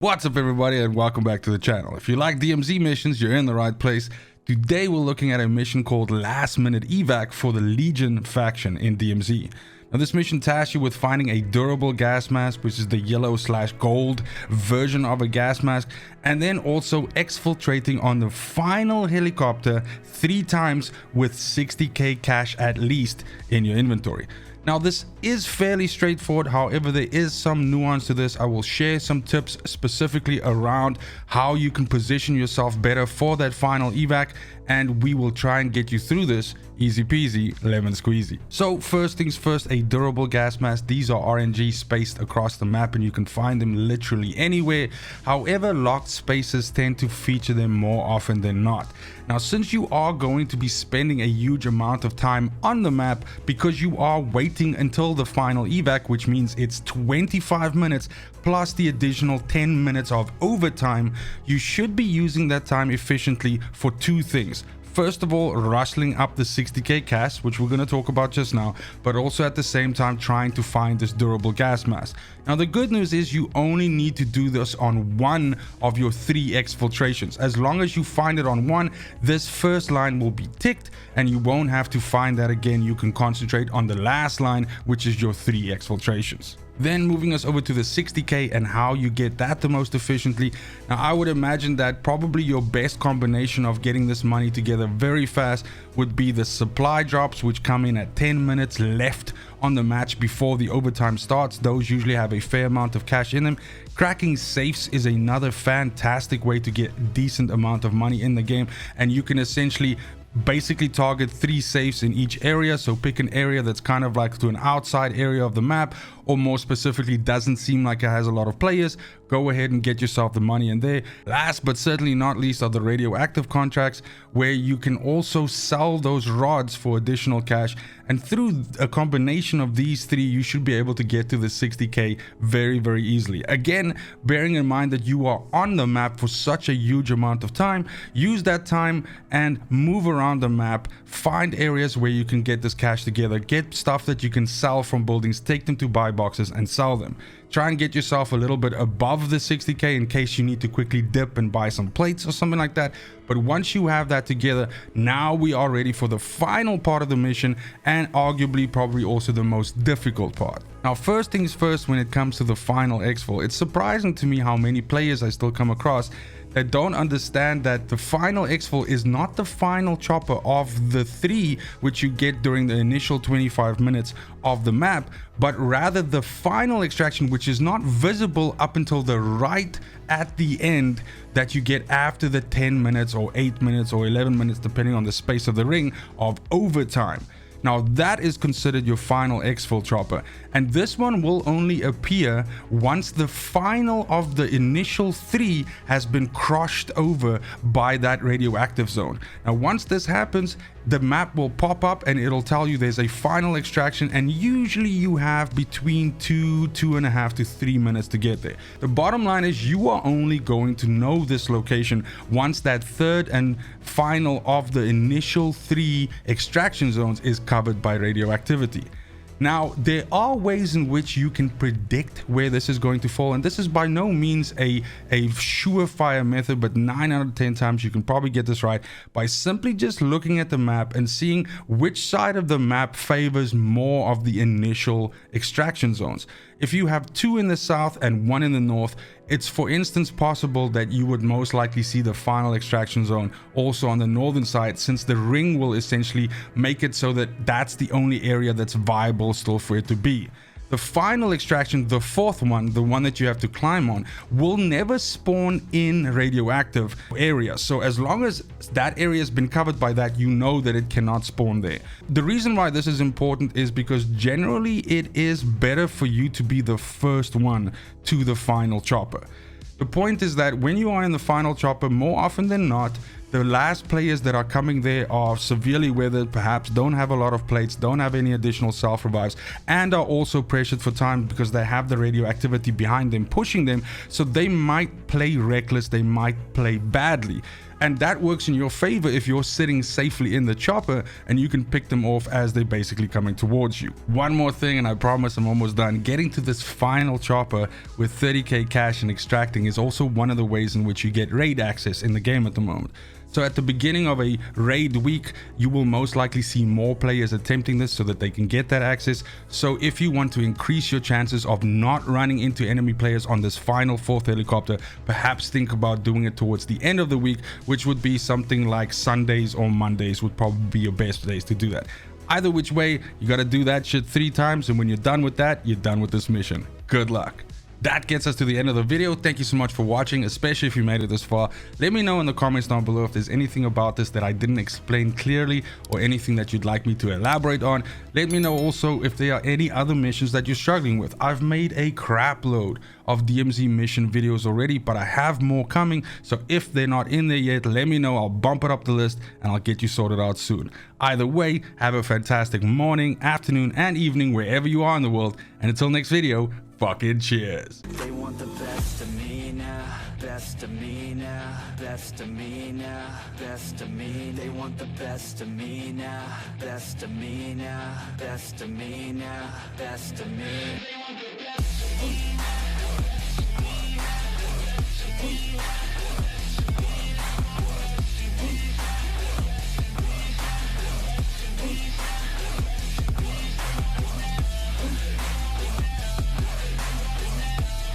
What's up everybody and welcome back to the channel. If you like DMZ missions, you're in the right place. Today we're looking at a mission called Last Minute Evac for the Legion faction in DMZ. Now this mission tasks you with finding a durable gas mask, which is the yellow/gold version of a gas mask, and then also exfiltrating on the final helicopter 3 times with 60k cash at least in your inventory. Now this is fairly straightforward, however there is some nuance to this. I will share some tips specifically around how you can position yourself better for that final evac, and we will try and get you through this easy peasy lemon squeezy. So first things first, a durable gas mask. These are RNG spaced across the map and you can find them literally anywhere. However, locked spaces tend to feature them more often than not. Now since you are going to be spending a huge amount of time on the map because you are waiting until the final evac, which means it's 25 minutes plus the additional 10 minutes of overtime, you should be using that time efficiently for 2 things. First of all, rustling up the 60k cash, which we're going to talk about just now, but also at the same time trying to find this durable gas mask. Now the good news is you only need to do this on 1 of your 3 exfiltrations. As long as you find it on 1, this first line will be ticked and you won't have to find that again. You can concentrate on the last line, which is your 3 exfiltrations. Then moving us over to the 60k and how you get that the most efficiently. Now I would imagine that probably your best combination of getting this money together very fast would be the supply drops, which come in at 10 minutes left on the match before the overtime starts. Those usually have a fair amount of cash in them. Cracking safes is another fantastic way to get a decent amount of money in the game, and you can essentially basically target 3 safes in each area. So pick an area that's kind of like to an outside area of the map, or more specifically doesn't seem like it has a lot of players. Go ahead and get yourself the money in there. Last but certainly not least are the radioactive contracts, where you can also sell those rods for additional cash, and through a combination of these 3 you should be able to get to the 60k very easily. Again, bearing in mind that you are on the map for such a huge amount of time, use that time and move around the map, find areas where you can get this cash together, get stuff that you can sell from buildings, take them to buy boxes and sell them. Try and get yourself a little bit above the 60k in case you need to quickly dip and buy some plates or something like that. But once you have that together, now we are ready for the final part of the mission, and arguably probably also the most difficult part. Now first things first, when it comes to the final exfil, it's surprising to me how many players I still come across that don't understand that the final exfil is not the final chopper of the 3 which you get during the initial 25 minutes of the map, but rather the final extraction, which is not visible up until the right at the end, that you get after the 10 minutes or 8 minutes or 11 minutes depending on the space of the ring of overtime. Now that is considered your final exfil chopper, and this one will only appear once the final of the initial 3 has been crushed over by that radioactive zone. Now once this happens, the map will pop up and it'll tell you there's a final extraction, and usually you have between 2.5 to 3 minutes to get there. The bottom line is you are only going to know this location once that 3rd and final of the initial 3 extraction zones is covered by radioactivity. Now there are ways in which you can predict where this is going to fall, and this is by no means a surefire method, but 9 out of 10 times you can probably get this right by simply just looking at the map and seeing which side of the map favors more of the initial extraction zones. If you have 2 in the south and 1 in the north, it's for instance possible that you would most likely see the final extraction zone also on the northern side, since the ring will essentially make it so that that's the only area that's viable still for it to be. The final extraction, the 4th one, the one that you have to climb on, will never spawn in radioactive areas. So as long as that area has been covered by that, you know that it cannot spawn there. The reason why this is important is because generally it is better for you to be the first one to the final chopper. The point is that when you are in the final chopper, more often than not, the last players that are coming there are severely weathered, perhaps don't have a lot of plates, don't have any additional self revives, and are also pressured for time because they have the radioactivity behind them pushing them. So they might play reckless, they might play badly. And that works in your favor if you're sitting safely in the chopper and you can pick them off as they're basically coming towards you. One more thing, and I promise I'm almost done. Getting to this final chopper with 30k cash and extracting is also one of the ways in which you get raid access in the game at the moment. So at the beginning of a raid week, you will most likely see more players attempting this so that they can get that access. So if you want to increase your chances of not running into enemy players on this final 4th helicopter, perhaps think about doing it towards the end of the week, which would be something like Sundays or Mondays would probably be your best days to do that. Either which way, you got to do that shit 3 times, and when you're done with that, you're done with this mission. Good luck. That gets us to the end of the video. Thank you so much for watching, especially if you made it this far. Let me know in the comments down below if there's anything about this that I didn't explain clearly or anything that you'd like me to elaborate on. Let me know also if there are any other missions that you're struggling with. I've made a crap load of DMZ mission videos already, but I have more coming. So if they're not in there yet, let me know. I'll bump it up the list and I'll get you sorted out soon. Either way, have a fantastic morning, afternoon, and evening wherever you are in the world. And until next video, fucking cheers. They want the best of me now, best of me now, best of me now, best of me. They want the best of me now, best of me now, best of me now, best of me.